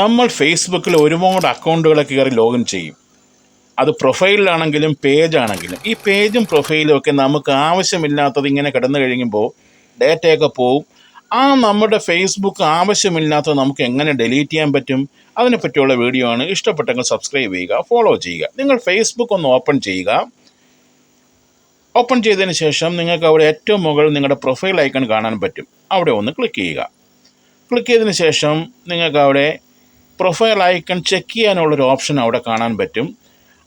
നമ്മൾ ഫേസ്ബുക്കിൽ ഒരുപാട് അക്കൗണ്ടുകളൊക്കെ കയറി ലോഗിൻ ചെയ്യും. അത് പ്രൊഫൈലിലാണെങ്കിലും പേജാണെങ്കിലും. ഈ പേജും പ്രൊഫൈലും ഒക്കെ നമുക്ക് ആവശ്യമില്ലാത്തത് ഇങ്ങനെ കിടന്നു കഴിയുമ്പോൾ ഡേറ്റയൊക്കെ പോവും. നമ്മുടെ ഫേസ്ബുക്ക് ആവശ്യമില്ലാത്തത് നമുക്ക് എങ്ങനെ ഡിലീറ്റ് ചെയ്യാൻ പറ്റും? അതിനെപ്പറ്റിയുള്ള വീഡിയോ ആണ്. ഇഷ്ടപ്പെട്ടെങ്കിൽ സബ്സ്ക്രൈബ് ചെയ്യുക, ഫോളോ ചെയ്യുക. നിങ്ങൾ ഫേസ്ബുക്ക് ഒന്ന് ഓപ്പൺ ചെയ്യുക. ഓപ്പൺ ചെയ്തതിന് ശേഷം നിങ്ങൾക്ക് അവിടെ ഏറ്റവും മുകളിൽ നിങ്ങളുടെ പ്രൊഫൈൽ ഐക്കൺ കാണാൻ പറ്റും. അവിടെ ഒന്ന് ക്ലിക്ക് ചെയ്യുക. ക്ലിക്ക് ചെയ്തതിന് ശേഷം നിങ്ങൾക്ക് അവിടെ പ്രൊഫൈൽ ഐക്കൺ ചെക്ക് ചെയ്യാനുള്ളൊരു ഓപ്ഷൻ അവിടെ കാണാൻ പറ്റും.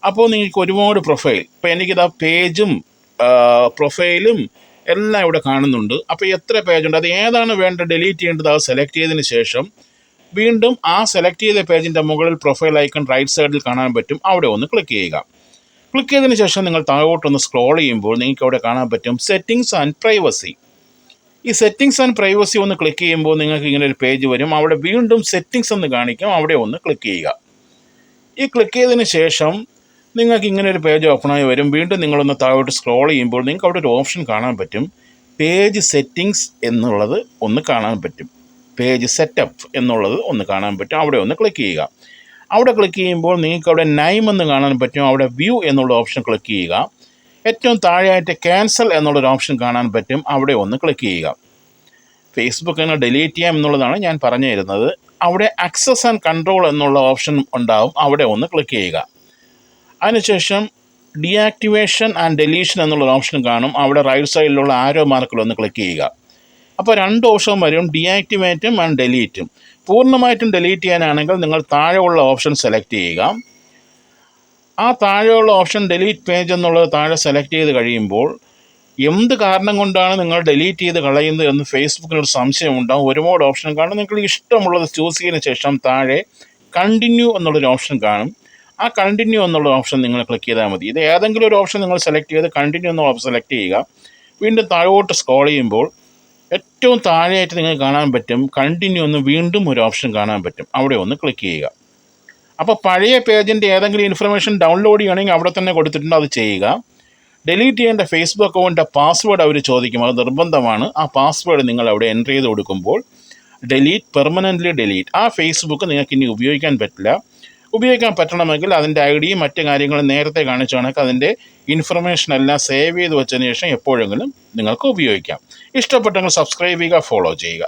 അപ്പോൾ നിങ്ങൾക്ക് ഒരുപാട് പ്രൊഫൈൽ, ഇപ്പോൾ എനിക്കിതാ പേജും പ്രൊഫൈലും എല്ലാം ഇവിടെ കാണുന്നുണ്ട്. അപ്പോൾ എത്ര പേജുണ്ട്, അത് ഏതാണ് വേണ്ടത് ഡിലീറ്റ് ചെയ്യേണ്ടത്, അത് സെലക്ട് ചെയ്തതിന് ശേഷം വീണ്ടും ആ സെലക്ട് ചെയ്ത പേജിൻ്റെ മുകളിൽ പ്രൊഫൈൽ ഐക്കൺ റൈറ്റ് സൈഡിൽ കാണാൻ പറ്റും. അവിടെ ഒന്ന് ക്ലിക്ക് ചെയ്യുക. ക്ലിക്ക് ചെയ്തതിന് ശേഷം നിങ്ങൾ താഴോട്ടൊന്ന് സ്ക്രോൾ ചെയ്യുമ്പോൾ നിങ്ങൾക്ക് അവിടെ കാണാൻ പറ്റും സെറ്റിങ്സ് ആൻഡ് പ്രൈവസി. ഈ സെറ്റിങ്സ് ആൻഡ് പ്രൈവസി ഒന്ന് ക്ലിക്ക് ചെയ്യുമ്പോൾ നിങ്ങൾക്ക് ഇങ്ങനെ ഒരു പേജ് വരും. അവിടെ വീണ്ടും സെറ്റിങ്സ് എന്ന് കാണിക്കും. അവിടെ ഒന്ന് ക്ലിക്ക് ചെയ്യുക. ഈ ക്ലിക്ക് ചെയ്തതിന് ശേഷം നിങ്ങൾക്ക് ഇങ്ങനെ ഒരു പേജ് ഓപ്പണായി വരും. വീണ്ടും നിങ്ങളൊന്ന് താഴോട്ട് സ്ക്രോൾ ചെയ്യുമ്പോൾ നിങ്ങൾക്ക് അവിടെ ഒരു ഓപ്ഷൻ കാണാൻ പറ്റും, പേജ് സെറ്റിങ്സ് എന്നുള്ളത് ഒന്ന് കാണാൻ പറ്റും. പേജ് സെറ്റപ്പ് എന്നുള്ളത് ഒന്ന് കാണാൻ പറ്റും. അവിടെ ഒന്ന് ക്ലിക്ക് ചെയ്യുക. അവിടെ ക്ലിക്ക് ചെയ്യുമ്പോൾ നിങ്ങൾക്ക് അവിടെ നൈം എന്ന് കാണാൻ പറ്റും. അവിടെ വ്യൂ എന്നുള്ള ഓപ്ഷൻ ക്ലിക്ക് ചെയ്യുക. ഏറ്റവും താഴെയായിട്ട് ക്യാൻസൽ എന്നുള്ളൊരു ഓപ്ഷൻ കാണാൻ പറ്റും. അവിടെ ഒന്ന് ക്ലിക്ക് ചെയ്യുക. ഫേസ്ബുക്ക് എങ്ങനെ ഡിലീറ്റ് ചെയ്യാം എന്നുള്ളതാണ് ഞാൻ പറഞ്ഞു തരുന്നത്. അവിടെ ആക്സസ് ആൻഡ് കൺട്രോൾ എന്നുള്ള ഓപ്ഷൻ ഉണ്ടാവും. അവിടെ ഒന്ന് ക്ലിക്ക് ചെയ്യുക. അതിനുശേഷം ഡീആക്ടിവേഷൻ ആൻഡ് ഡെലീഷൻ എന്നുള്ളൊരു ഓപ്ഷൻ കാണും. അവിടെ റൈറ്റ് സൈഡിലുള്ള ആരോ മാർക്കിൽ ഒന്ന് ക്ലിക്ക് ചെയ്യുക. അപ്പോൾ രണ്ട് ഓപ്ഷൻ വരും, ഡീആക്ടിവേറ്റും ആൻഡ് ഡെലീറ്റും. പൂർണ്ണമായിട്ടും ഡിലീറ്റ് ചെയ്യാനാണെങ്കിൽ നിങ്ങൾ താഴെയുള്ള ഓപ്ഷൻ സെലക്ട് ചെയ്യുക. ആ താഴെയുള്ള ഓപ്ഷൻ ഡിലീറ്റ് പേജ് എന്നുള്ളത് താഴെ സെലക്ട് ചെയ്ത് കഴിയുമ്പോൾ എന്ത് കാരണം കൊണ്ടാണ് നിങ്ങൾ ഡിലീറ്റ് ചെയ്ത് കളയുന്നത് എന്ന് ഫേസ്ബുക്കിനൊരു സംശയം ഉണ്ടാകും. ഒരുപാട് ഓപ്ഷൻ കാണും. നിങ്ങൾക്ക് ഇഷ്ടമുള്ളത് ചൂസ് ചെയ്തതിന് ശേഷം താഴെ കണ്ടിന്യൂ എന്നുള്ളൊരു ഓപ്ഷൻ കാണും. ആ കണ്ടിന്യൂ എന്നുള്ള ഓപ്ഷൻ നിങ്ങൾ ക്ലിക്ക് ചെയ്താൽ മതി. ഇത് ഏതെങ്കിലും ഒരു ഓപ്ഷൻ നിങ്ങൾ സെലക്ട് ചെയ്ത് കണ്ടിന്യൂ എന്നുള്ള ഓപ്ഷൻ സെലക്ട് ചെയ്യുക. വീണ്ടും താഴോട്ട് സ്ക്രോൾ ചെയ്യുമ്പോൾ ഏറ്റവും താഴെയായിട്ട് നിങ്ങൾക്ക് കാണാൻ പറ്റും കണ്ടിന്യൂ എന്ന് വീണ്ടും ഒരു ഓപ്ഷൻ കാണാൻ പറ്റും. അവിടെ ഒന്ന് ക്ലിക്ക് ചെയ്യുക. അപ്പോൾ പഴയ പേജിൻ്റെ ഏതെങ്കിലും ഇൻഫർമേഷൻ ഡൗൺലോഡ് ചെയ്യണമെങ്കിൽ അവിടെ തന്നെ കൊടുത്തിട്ടുണ്ട്, അത് ചെയ്യുക. ഡിലീറ്റ് ചെയ്യേണ്ട ഫേസ്ബുക്ക് അക്കൗണ്ടിൻ്റെ പാസ്വേഡ് അവർ ചോദിക്കും, അത് നിർബന്ധമാണ്. ആ പാസ്വേഡ് നിങ്ങൾ അവിടെ എൻ്റർ ചെയ്ത് കൊടുക്കുമ്പോൾ ഡിലീറ്റ്, പെർമനൻ്റ്ലി ഡിലീറ്റ്. ആ ഫേസ്ബുക്ക് നിങ്ങൾക്ക് ഇനി ഉപയോഗിക്കാൻ പറ്റില്ല. ഉപയോഗിക്കാൻ പറ്റണമെങ്കിൽ അതിൻ്റെ ഐഡിയും മറ്റു കാര്യങ്ങളും നേരത്തെ കാണിച്ച കണക്ക് അതിൻ്റെ ഇൻഫർമേഷൻ എല്ലാം സേവ് ചെയ്ത് വെച്ചതിന് ശേഷം എപ്പോഴെങ്കിലും നിങ്ങൾക്ക് ഉപയോഗിക്കാം. ഇഷ്ടപ്പെട്ടെങ്കിൽ സബ്സ്ക്രൈബ് ചെയ്യുക, ഫോളോ ചെയ്യുക.